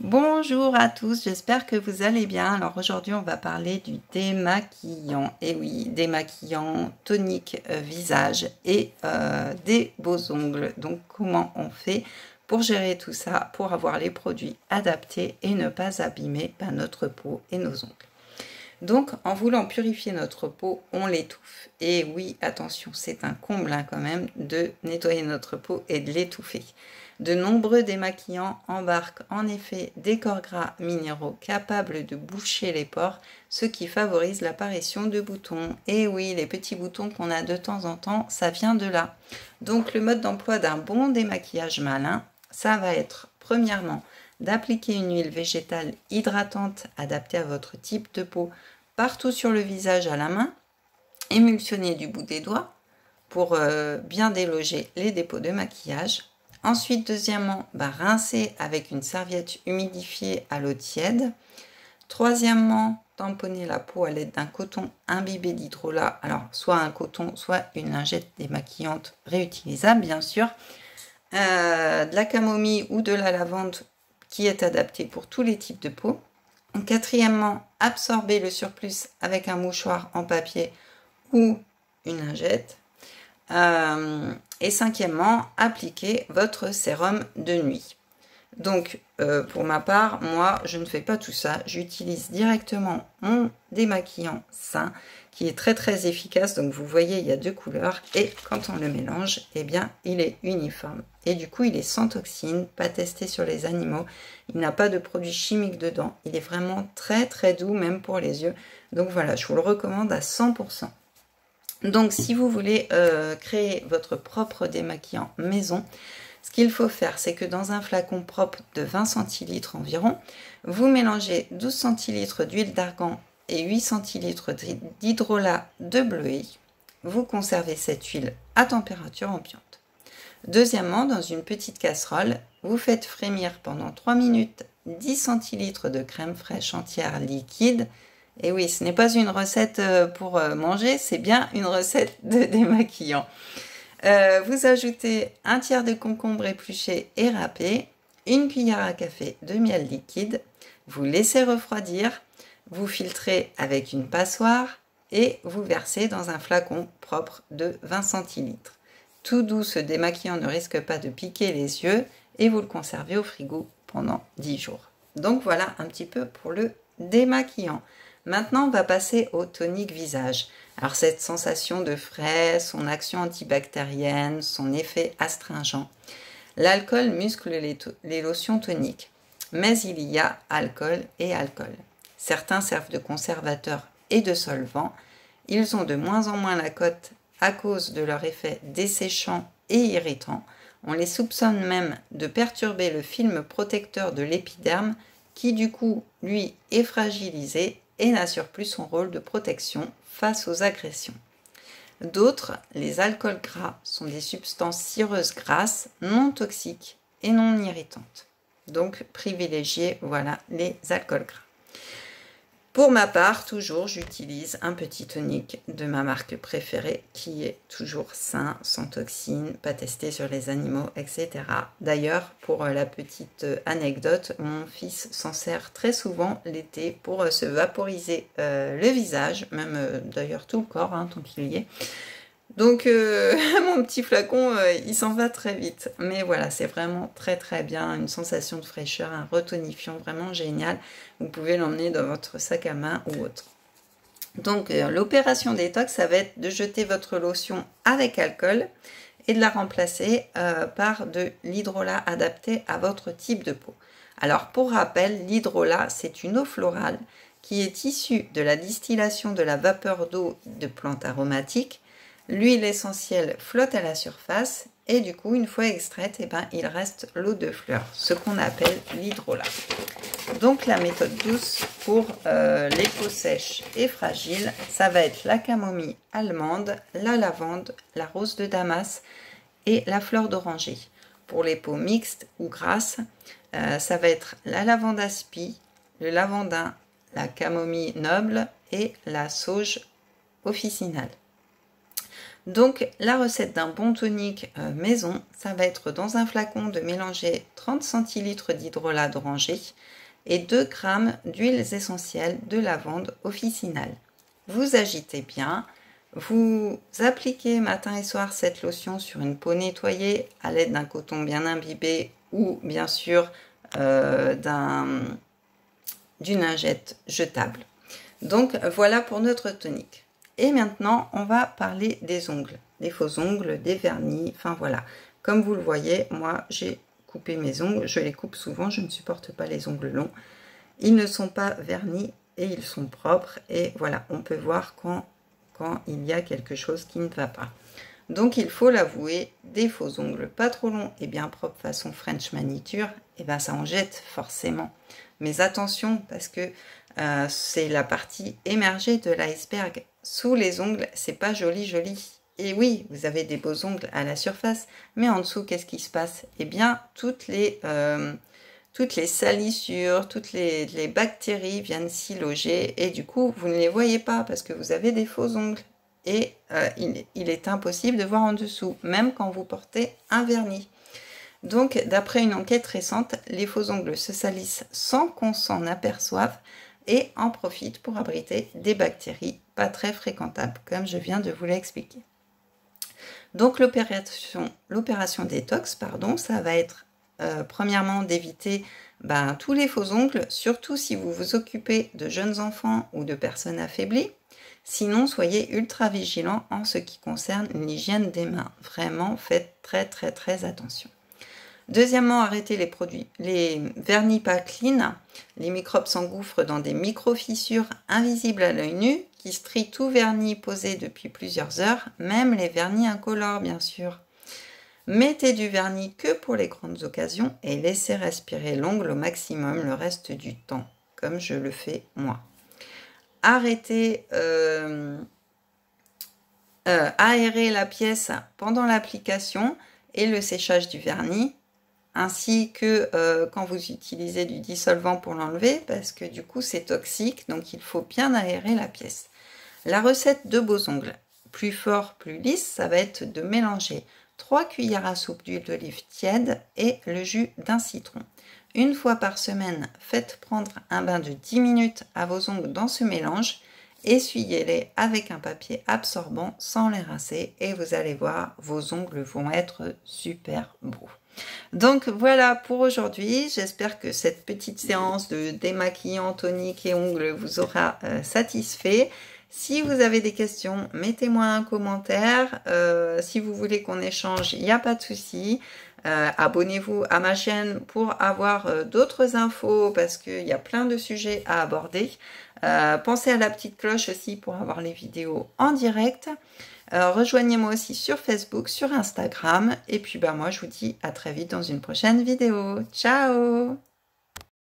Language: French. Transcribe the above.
Bonjour à tous, j'espère que vous allez bien. Alors aujourd'hui on va parler du démaquillant, et oui, démaquillant tonique visage et des beaux ongles. Donc comment on fait pour gérer tout ça, pour avoir les produits adaptés et ne pas abîmer notre peau et nos ongles. Donc en voulant purifier notre peau, on l'étouffe. Et oui, attention, c'est un comble quand même de nettoyer notre peau et de l'étouffer. De nombreux démaquillants embarquent en effet des corps gras minéraux capables de boucher les pores, ce qui favorise l'apparition de boutons. Et oui, les petits boutons qu'on a de temps en temps, ça vient de là. Donc le mode d'emploi d'un bon démaquillage malin, ça va être premièrement d'appliquer une huile végétale hydratante adaptée à votre type de peau partout sur le visage à la main, émulsionner du bout des doigts pour bien déloger les dépôts de maquillage. Ensuite, deuxièmement, rincer avec une serviette humidifiée à l'eau tiède. Troisièmement, tamponner la peau à l'aide d'un coton imbibé d'hydrolat, alors soit un coton, soit une lingette démaquillante réutilisable bien sûr, de la camomille ou de la lavande qui est adaptée pour tous les types de peau. Quatrièmement, absorber le surplus avec un mouchoir en papier ou une lingette. Et cinquièmement, appliquer votre sérum de nuit. Donc, pour ma part, moi, je ne fais pas tout ça. J'utilise directement mon démaquillant sain, qui est très très efficace. Donc, vous voyez, il y a deux couleurs. Et quand on le mélange, eh bien, il est uniforme. Et du coup, il est sans toxines, pas testé sur les animaux. Il n'a pas de produits chimiques dedans. Il est vraiment très très doux, même pour les yeux. Donc voilà, je vous le recommande à 100%. Donc, si vous voulez créer votre propre démaquillant maison, ce qu'il faut faire, c'est que dans un flacon propre de 20 centilitres environ, vous mélangez 12 centilitres d'huile d'argan et 8 centilitres d'hydrolat de bleuet. Vous conservez cette huile à température ambiante. Deuxièmement, dans une petite casserole, vous faites frémir pendant 3 minutes 10 centilitres de crème fraîche entière liquide. Et oui, ce n'est pas une recette pour manger, c'est bien une recette de démaquillant. Vous ajoutez un tiers de concombre épluché et râpé, une cuillère à café de miel liquide, vous laissez refroidir, vous filtrez avec une passoire et vous versez dans un flacon propre de 20 centilitres. Tout doux, ce démaquillant ne risque pas de piquer les yeux et vous le conservez au frigo pendant 10 jours. Donc voilà un petit peu pour le démaquillant. Maintenant, on va passer au tonique visage. Alors cette sensation de frais, son action antibactérienne, son effet astringent. L'alcool muscle les lotions toniques, mais il y a alcool et alcool. Certains servent de conservateurs et de solvants. Ils ont de moins en moins la cote à cause de leur effet desséchant et irritant. On les soupçonne même de perturber le film protecteur de l'épiderme qui du coup, lui, est fragilisé et n'assure plus son rôle de protection face aux agressions. D'autres, les alcools gras, sont des substances cireuses grasses, non toxiques et non irritantes. Donc, privilégiez, voilà, les alcools gras. Pour ma part, toujours, j'utilise un petit tonique de ma marque préférée qui est toujours sain, sans toxines, pas testé sur les animaux, etc. D'ailleurs, pour la petite anecdote, mon fils s'en sert très souvent l'été pour se vaporiser le visage, même d'ailleurs tout le corps, tant qu'il y est. Donc mon petit flacon, il s'en va très vite. Mais voilà, c'est vraiment très très bien, une sensation de fraîcheur, un retonifiant vraiment génial. Vous pouvez l'emmener dans votre sac à main ou autre. Donc l'opération détox, ça va être de jeter votre lotion avec alcool et de la remplacer par de l'hydrolat adapté à votre type de peau. Alors pour rappel, l'hydrolat, c'est une eau florale qui est issue de la distillation de la vapeur d'eau de plantes aromatiques. L'huile essentielle flotte à la surface et du coup, une fois extraite, il reste l'eau de fleur, ce qu'on appelle l'hydrolat. Donc la méthode douce pour les peaux sèches et fragiles, ça va être la camomille allemande, la lavande, la rose de Damas et la fleur d'oranger. Pour les peaux mixtes ou grasses, ça va être la lavande aspi, le lavandin, la camomille noble et la sauge officinale. Donc la recette d'un bon tonique maison, ça va être dans un flacon de mélanger 30 centilitres d'hydrolat d'oranger et 2 g d'huiles essentielles de lavande officinale. Vous agitez bien, vous appliquez matin et soir cette lotion sur une peau nettoyée à l'aide d'un coton bien imbibé ou bien sûr d'une lingette jetable. Donc voilà pour notre tonique. Et maintenant, on va parler des ongles, des faux ongles, des vernis, enfin voilà. Comme vous le voyez, moi j'ai coupé mes ongles, je les coupe souvent, je ne supporte pas les ongles longs. Ils ne sont pas vernis et ils sont propres et voilà, on peut voir quand il y a quelque chose qui ne va pas. Donc il faut l'avouer, des faux ongles pas trop longs et bien propres façon French manicure, et ben ça en jette forcément. Mais attention parce que c'est la partie émergée de l'iceberg. Sous les ongles, c'est pas joli joli. Et oui, vous avez des beaux ongles à la surface, mais en dessous, qu'est-ce qui se passe? Eh bien, toutes les salissures, toutes les bactéries viennent s'y loger et du coup, vous ne les voyez pas parce que vous avez des faux ongles. Et il est impossible de voir en dessous, même quand vous portez un vernis. Donc, d'après une enquête récente, les faux ongles se salissent sans qu'on s'en aperçoive et en profitent pour abriter des bactéries pas très fréquentables, comme je viens de vous l'expliquer. Donc, l'opération détox, ça va être premièrement d'éviter tous les faux ongles, surtout si vous vous occupez de jeunes enfants ou de personnes affaiblies. Sinon, soyez ultra vigilants en ce qui concerne l'hygiène des mains. Vraiment, faites très attention. Deuxièmement, arrêtez les vernis pas clean. Les microbes s'engouffrent dans des micro-fissures invisibles à l'œil nu qui strient tout vernis posé depuis plusieurs heures, même les vernis incolores bien sûr. Mettez du vernis que pour les grandes occasions et laissez respirer l'ongle au maximum le reste du temps, comme je le fais moi. Arrêtez, aérer la pièce pendant l'application et le séchage du vernis, ainsi que quand vous utilisez du dissolvant pour l'enlever, parce que du coup c'est toxique, donc il faut bien aérer la pièce. La recette de beaux ongles, plus fort, plus lisse, ça va être de mélanger 3 cuillères à soupe d'huile d'olive tiède et le jus d'un citron. Une fois par semaine, faites prendre un bain de 10 minutes à vos ongles dans ce mélange. Essuyez-les avec un papier absorbant sans les rincer et vous allez voir, vos ongles vont être super beaux. Donc voilà pour aujourd'hui, j'espère que cette petite séance de démaquillant, tonique et ongles vous aura satisfait. Si vous avez des questions, mettez-moi un commentaire. Si vous voulez qu'on échange, il n'y a pas de souci. Abonnez-vous à ma chaîne pour avoir d'autres infos parce qu'il y a plein de sujets à aborder. Pensez à la petite cloche aussi pour avoir les vidéos en direct. Rejoignez-moi aussi sur Facebook, sur Instagram. Et puis moi je vous dis à très vite dans une prochaine vidéo. Ciao!